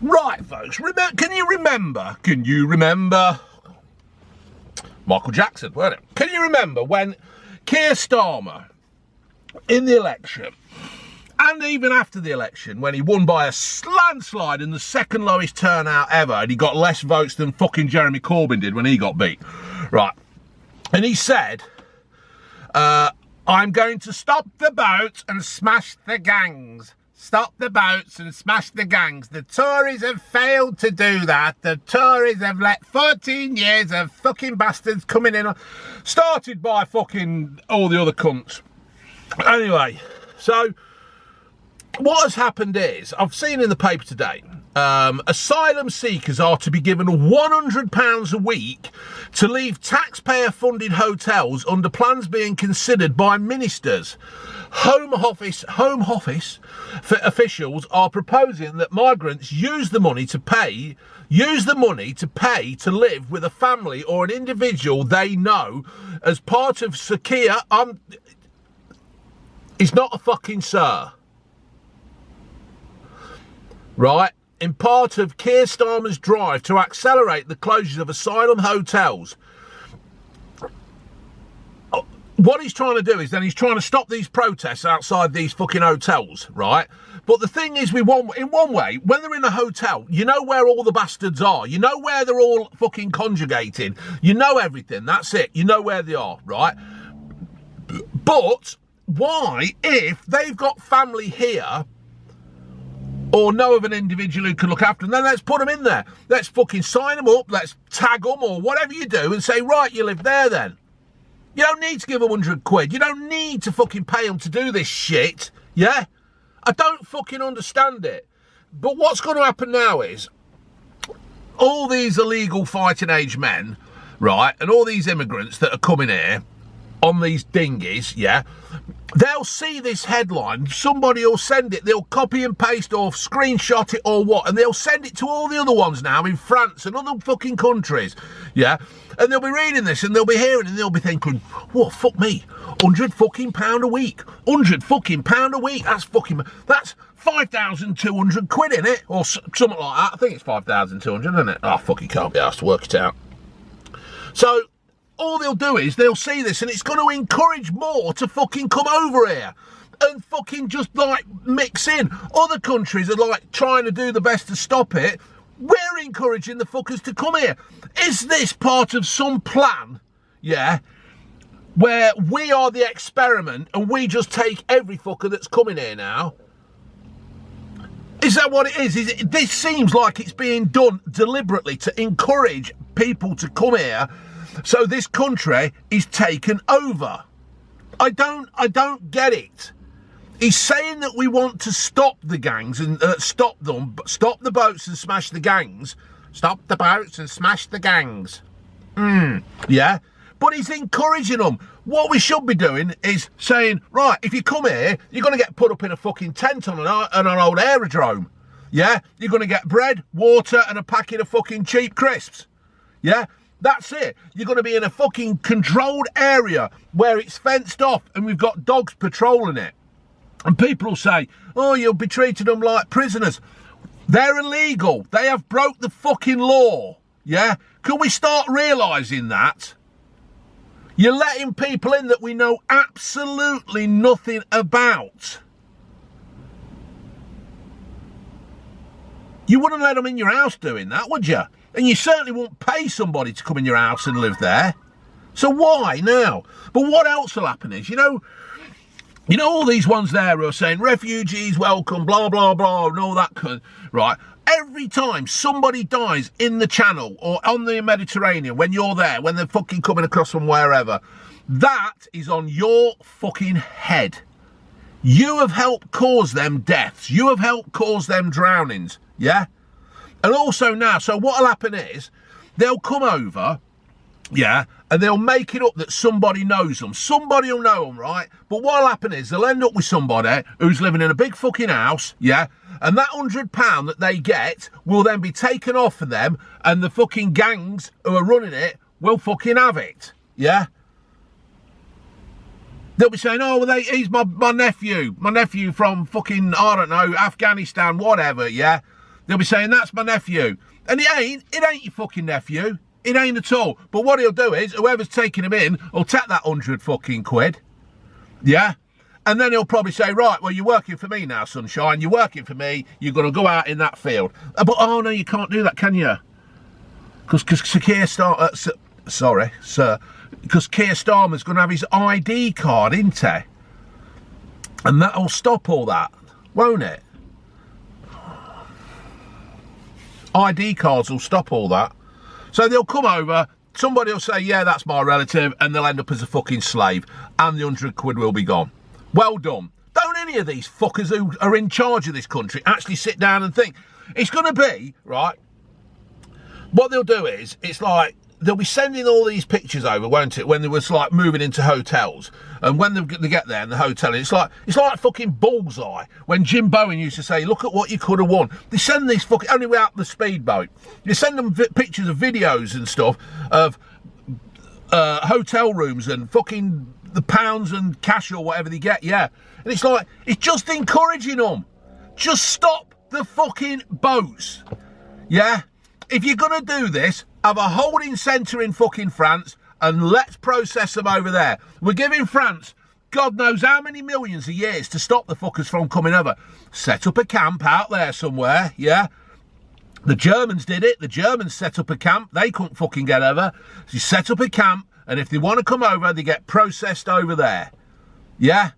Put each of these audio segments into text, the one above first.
Right, folks, can you remember Michael Jackson, weren't it? Can you remember when Keir Starmer, in the election, and even after the election, when he won by a landslide in the second lowest turnout ever, and he got less votes than fucking Jeremy Corbyn did when he got beat, right? And he said, I'm going to stop the boats and smash the gangs. Stop the boats and smash the gangs. The Tories have failed to do that. The Tories have let 14 years of fucking bastards coming in, started by fucking all the other cunts. Anyway, so what has happened is, I've seen in the paper today, asylum seekers are to be given £100 a week to leave taxpayer-funded hotels under plans being considered by ministers. Home Office officials are proposing that migrants use the money to pay to live with a family or an individual they know as part of secure. He's not a fucking sir. Right? In part of Keir Starmer's drive to accelerate the closures of asylum hotels. What he's trying to do is then he's trying to stop these protests outside these fucking hotels, right? But the thing is, in one way, when they're in a hotel, you know where all the bastards are. You know where they're all fucking conjugating. You know everything. That's it. You know where they are, right? But why, if they've got family here, or know of an individual who can look after them, then let's put them in there. Let's fucking sign them up. Let's tag them or whatever you do and say, right, you live there then. You don't need to give them 100 quid. You don't need to fucking pay them to do this shit. Yeah? I don't fucking understand it. But what's going to happen now is all these illegal fighting age men, right, and all these immigrants that are coming here on these dinghies, yeah, they'll see this headline, somebody will send it, they'll copy and paste or screenshot it or what, and they'll send it to all the other ones now in France and other fucking countries, yeah, and they'll be reading this and they'll be hearing and they'll be thinking, what, fuck me, £100 fucking pound a week, £100 fucking pound a week, that's 5,200 quid in it, or something like that. I think it's 5,200, isn't it? Oh, fucking can't be asked to work it out. So all they'll do is they'll see this and it's going to encourage more to fucking come over here and fucking just like mix in. Other countries are like trying to do the best to stop it. We're encouraging the fuckers to come here. Is this part of some plan, yeah, where we are the experiment and we just take every fucker that's coming here now? Is that what it is? This seems like it's being done deliberately to encourage people to come here, so this country is taken over. I don't get it. He's saying that we want to stop the gangs and stop the boats and smash the gangs. Stop the boats and smash the gangs. Yeah? But he's encouraging them. What we should be doing is saying, right, if you come here, you're going to get put up in a fucking tent on an old aerodrome. Yeah? You're going to get bread, water and a packet of fucking cheap crisps. Yeah? That's it. You're going to be in a fucking controlled area where it's fenced off and we've got dogs patrolling it. And people will say, oh, you'll be treating them like prisoners. They're illegal. They have broke the fucking law. Yeah? Can we start realising that? You're letting people in that we know absolutely nothing about. You wouldn't let them in your house doing that, would you? And you certainly won't pay somebody to come in your house and live there. So why now? But what else will happen is, you know all these ones there who are saying refugees welcome, blah, blah, blah, and all that kind, right? Every time somebody dies in the Channel or on the Mediterranean, when you're there, when they're fucking coming across from wherever, that is on your fucking head. You have helped cause them deaths. You have helped cause them drownings, yeah? And also now, so what'll happen is, they'll come over, yeah, and they'll make it up that somebody knows them. Somebody will know them, right? But what'll happen is, they'll end up with somebody who's living in a big fucking house, yeah, and that £100 that they get will then be taken off of them, and the fucking gangs who are running it will fucking have it, yeah? They'll be saying, oh, well, he's my nephew from fucking, I don't know, Afghanistan, whatever, yeah? they'll be saying, that's my nephew. And it ain't your fucking nephew. It ain't at all. But what he'll do is, whoever's taking him in will take that 100 fucking quid. Yeah? And then he'll probably say, right, well, you're working for me now, sunshine. You're working for me. You're going to go out in that field. But, oh, no, you can't do that, can you? Because Keir Starmer's going to have his ID card, isn't he? And that'll stop all that, won't it? ID cards will stop all that. So they'll come over, somebody will say, yeah, that's my relative, and they'll end up as a fucking slave, and the 100 quid will be gone. Well done. Don't any of these fuckers who are in charge of this country actually sit down and think. It's going to be, right, what they'll do is, it's like, they'll be sending all these pictures over, won't it, when they was like moving into hotels. And when they get there in the hotel, it's like fucking Bullseye. When Jim Bowen used to say, look at what you could have won. They send these fucking, only without the speedboat. They send them pictures of videos and stuff of hotel rooms and fucking the pounds and cash or whatever they get, yeah. And it's like, it's just encouraging them. Just stop the fucking boats, yeah. If you're going to do this, have a holding centre in fucking France and let's process them over there. We're giving France God knows how many millions of years to stop the fuckers from coming over. Set up a camp out there somewhere, yeah? The Germans did it. The Germans set up a camp. They couldn't fucking get over. So you set up a camp, and if they want to come over, they get processed over there. Yeah?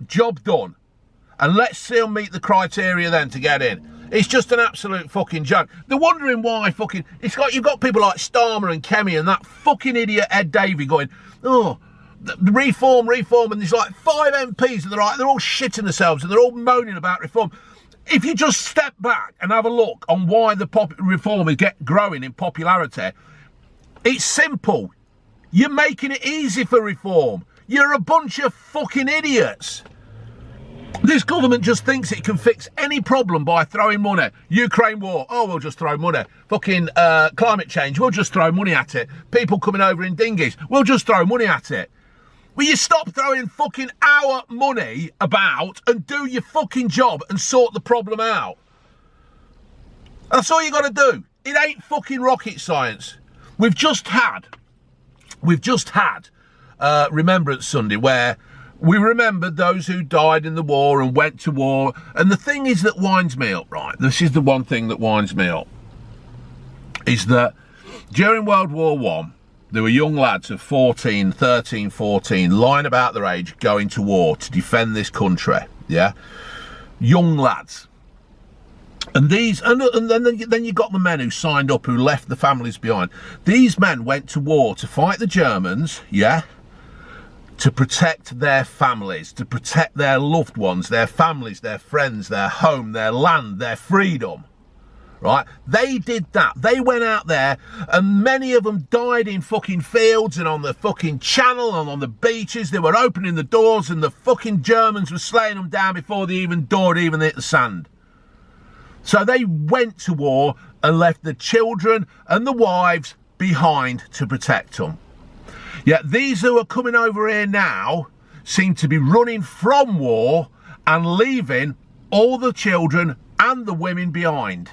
Job done. And let's see them meet the criteria then to get in. It's just an absolute fucking joke. They're wondering why fucking... It's like you've got people like Starmer and Kemi and that fucking idiot Ed Davey going, oh, reform, and there's like 5 MPs and they're all shitting themselves and they're all moaning about reform. If you just step back and have a look on why the reform is growing in popularity, it's simple. You're making it easy for reform. You're a bunch of fucking idiots. This government just thinks it can fix any problem by throwing money. Ukraine war, oh, we'll just throw money. Fucking climate change, we'll just throw money at it. People coming over in dinghies, we'll just throw money at it. Will you stop throwing fucking our money about and do your fucking job and sort the problem out? That's all you got to do. It ain't fucking rocket science. We've just had Remembrance Sunday where we remembered those who died in the war and went to war. And the thing is that winds me up, right? This is the one thing that winds me up. Is that during World War I, there were young lads of 13, 14, lying about their age, going to war to defend this country, yeah? Young lads. And then you got the men who signed up, who left the families behind. These men went to war to fight the Germans, yeah? To protect their families, to protect their loved ones, their families, their friends, their home, their land, their freedom. Right? They did that. They went out there and many of them died in fucking fields and on the fucking channel and on the beaches. They were opening the doors and the fucking Germans were slaying them down before the door had even hit the sand. So they went to war and left the children and the wives behind to protect them. Yet these who are coming over here now seem to be running from war and leaving all the children and the women behind.